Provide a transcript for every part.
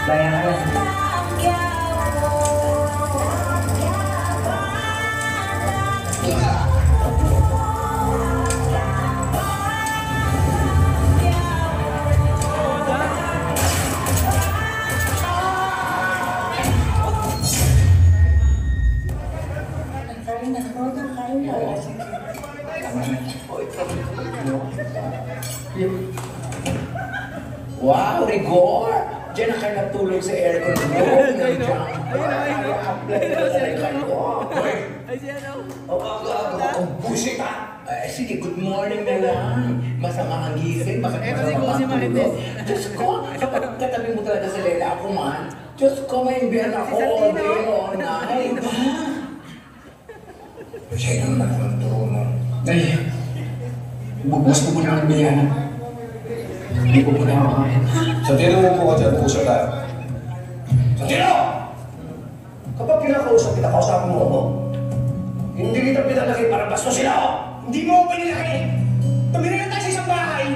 Daya ka lang. Wow, Rigor! Diyan na kayo natulog sa aircon mo. Ayun o. Ay, siya daw. Ang busit ha! Sige, good morning na lang. Masama ang gising. Bakit masama ang tulog? Diyos ko, kapag katabi mo talaga sa Lela ako man, Diyos ko, may imbiyan ako all day, all night. Sa'yo naman ako ng turo mo. Ay, bubos mo muna ang biyan. Hindi ko muna makain. Santino mo po ka dyan, mag-usap tayo. Santino! Kapag kinakausap kita, kausapin mo ako. Hindi kita pinalaki para basto sila ako. Hindi mo ako pinilaki. Tumira na tayo sa isang bahay.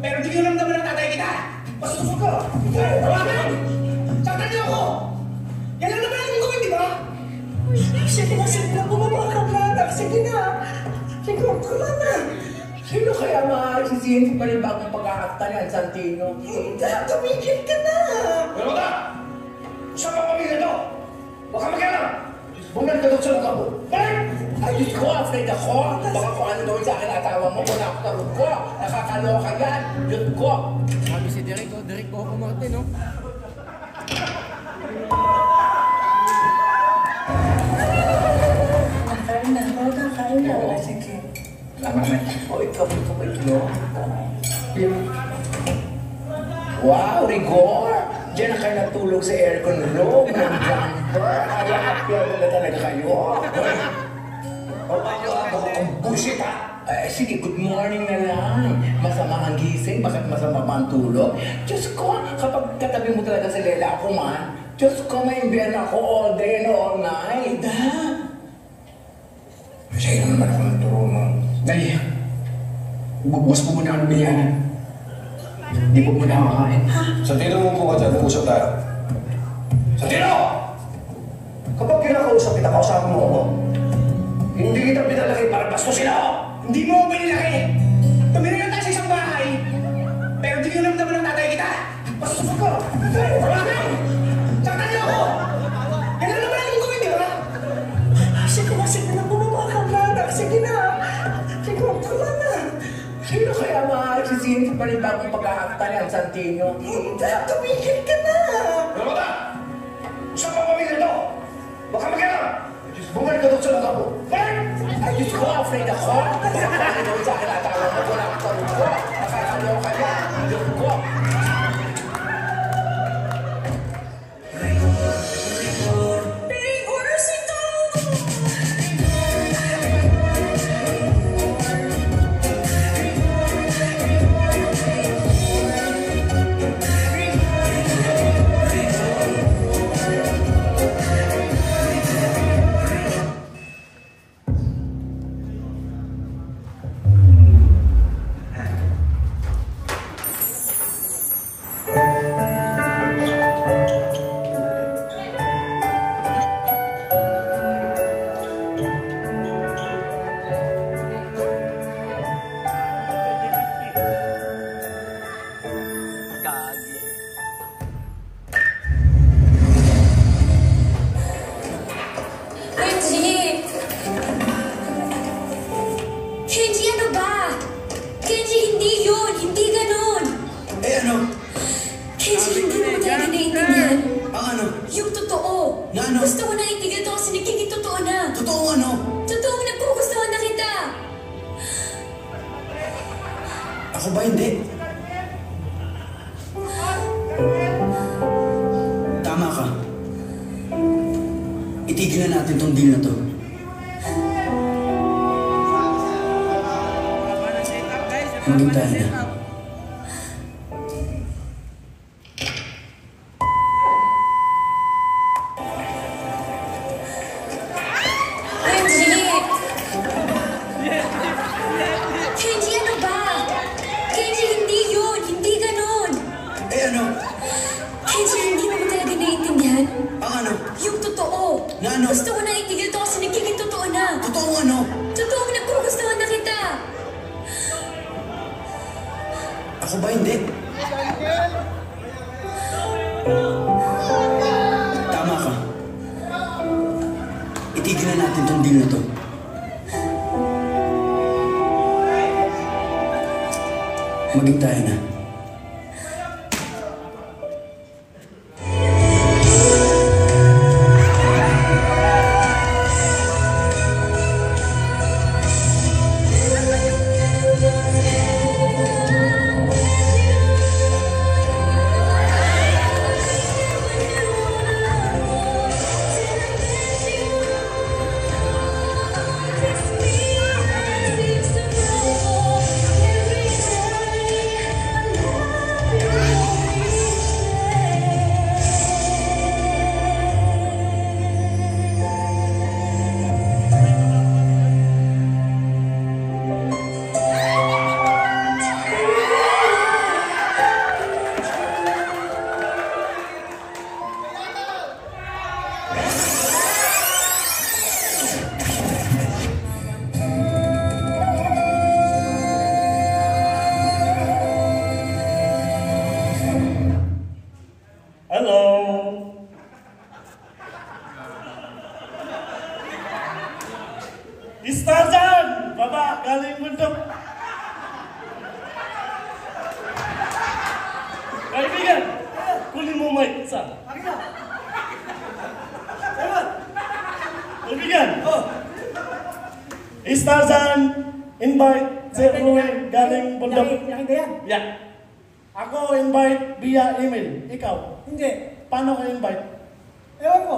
Pero hindi ko naman ng tatay kita. Bastos ka! Tawagan! Saktan niyo ako! Yan lang naman ang gawin, di ba? Sige na, bumaba ka na. Sige na. Sige, kuma na. Sino kaya magsisihin pa rin bagong pag-aakta niyan, Santino? Tumigil ka na! Pero ka! Saan ka pamilya to? Huwag ka mag-alam! Bumalik ka doon sa mukha mo. Balik! Ay, Diyos ko, afraid ako. Baka kung ano gawin sa akin atawa mo, wala ako tarong ko. Nakakaloka yan. Diyos ko. Sabi si Derek, oh, Derek Coco Martin, no? Kain na. Sige. Oh, ikaw, no? Wow, Rigor! Diyan na kayo natulog sa aircon room ng jumper. Kaya appear na talaga kayo. Ang bullshit ha! Sige, good morning na lang. Masama ang gising, bakit masama pa ang tulog? Diyos ko, kapag katabi mo talaga sa Lela ako man, Diyos ko, may imbiyan ako all day and all night. Sa'yo naman ako ng turo mo. Ay, bubos mo muna ang biyan. Hindi ko muna makain. Santino mo po ka dyan, mag-usap tayo. Santino! Kapag kinakausap kita, kausapin mo ako. Hindi kita pinalaki para basto sila ako. Hindi mo ako pinilaki. Tumira na tayo sa isang bahay. Pero hindi ko naman ng tatay kita. Bastos ka! Tawagan! Saktan niyo ako! Yan lang naman ang gawin, di ba? Sige na, bumaba ka na. Sige na. Sige, kuma na. Sino kaya magsisihin pa rin bagong pag-aakta niyan, Santino? Tumigil ka na! Pero ka! Saan ka pamilya to? Huwag ka mag-alam! Bumalik ka doon sa mukha mo. Balik! Ay, Diyos ko, afraid ako. Ano gawin sa akin atawa mo, wala akong tarong ko. Nakakaloka yan. Diyos ko. Gusto ko na itigil to kasi nagiging totoo na. Totoo ano? Totoo, nagkugustuhan na kita. Ako ba hindi? Tama ka. Itigil na natin tong deal na to. Maging tayo na. Kenji, ano ba? Kenji, hindi yun. Hindi ganun. Eh ano? Kenji, hindi Tama ka. Itigil na natin tong deal na to. Maging tayo na. Istarzan! Baba, galing bundok. Kaibigan, kunin mo mic, isa. Kaibigan, Istarzan, invite Sir Ruel, galing bundok. Yakin ba yan? Yeah. Ako invite via email. Ikaw? Hindi. Paano ka invite? Ewan ko.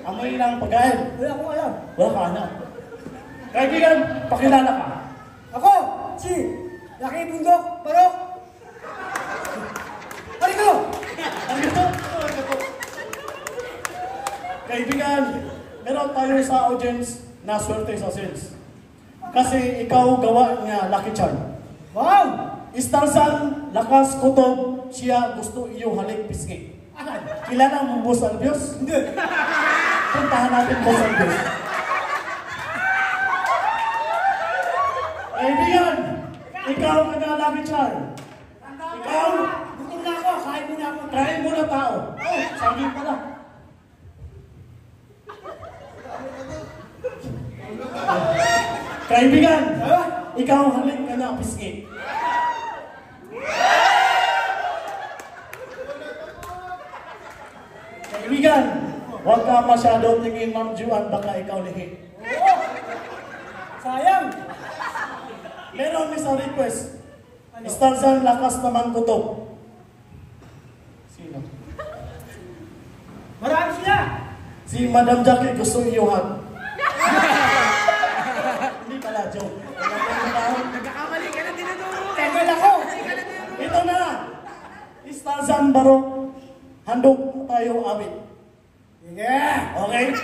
Amoy ng pagkain. Wala akong alam. Wala ka alam. Kaibigan, pakilala ka. Ako, si Laki Bundok, Barok. Halika! Kaibigan, meron tayo sa audience na swerte sa sales. Kasi ikaw gawa niya Lucky Charm. Wow! Istarzan, lakas, kutob, siya gusto iyong halik pisngi. Kilala mo Boss Albios? Hindi. Puntahan natin Boss Albios. Kaibigan, ikaw na Lucky Charm. Ikaw, Gutom na ako, kain mo na ako. kain mo na tao. Oh, sabi pala. Kaibigan, ikaw halik ka na pisngi. Kaibigan, huwag ka masyado tingin Ma'am Juan, baka ikaw lihi. Sayang. Meron isang request. Istarzan, lakas naman kutob. Sino? Marami sila. Si Madam Jackie gusto iyuhan. Hindi pala, joke. Nagkakamali ka na dinaduro. Tagal ako. Ito na! Istarzan Barok, handog tayo awit. Yeah. Okay?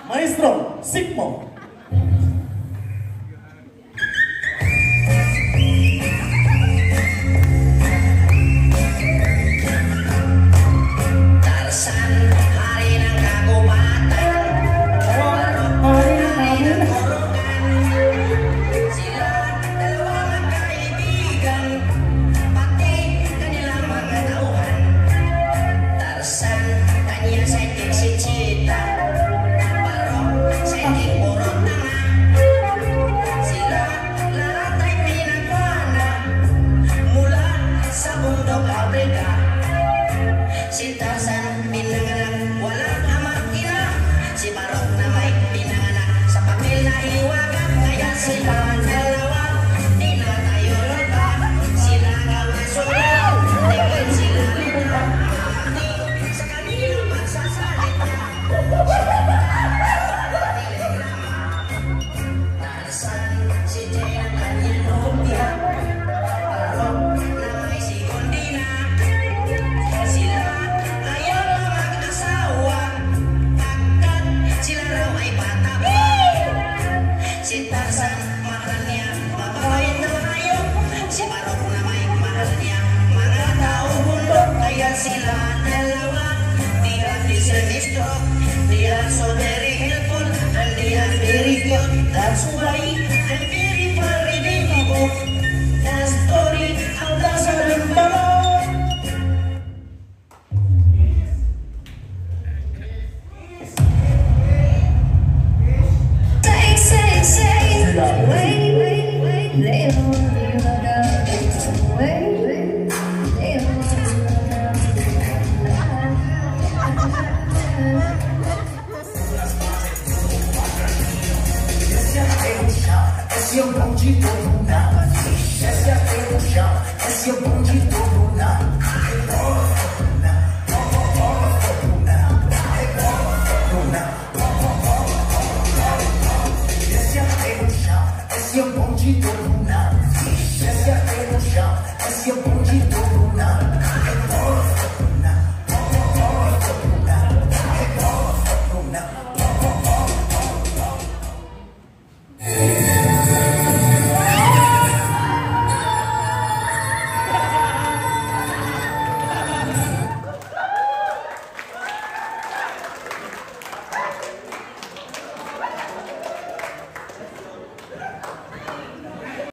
Maestro, sing mo. Si Tarzan pinanganak, walang amak ina. Si Barok na may pinanganak, sa papel na hiwagan. Kaya sila dalawa, di na tayo lupa. Sila gawasunod, tingin sila lupa. Sa kanilang magsasalita, Tarzan, si Jay ang kanyang lumpia. Barok na may si Gondina. Sila ayaw na mag-asawa, agad sila raw ay bata. Si Tarzan mahal desce a ponte todo mundo. Desce até no chão, desce a ponte todo mundo.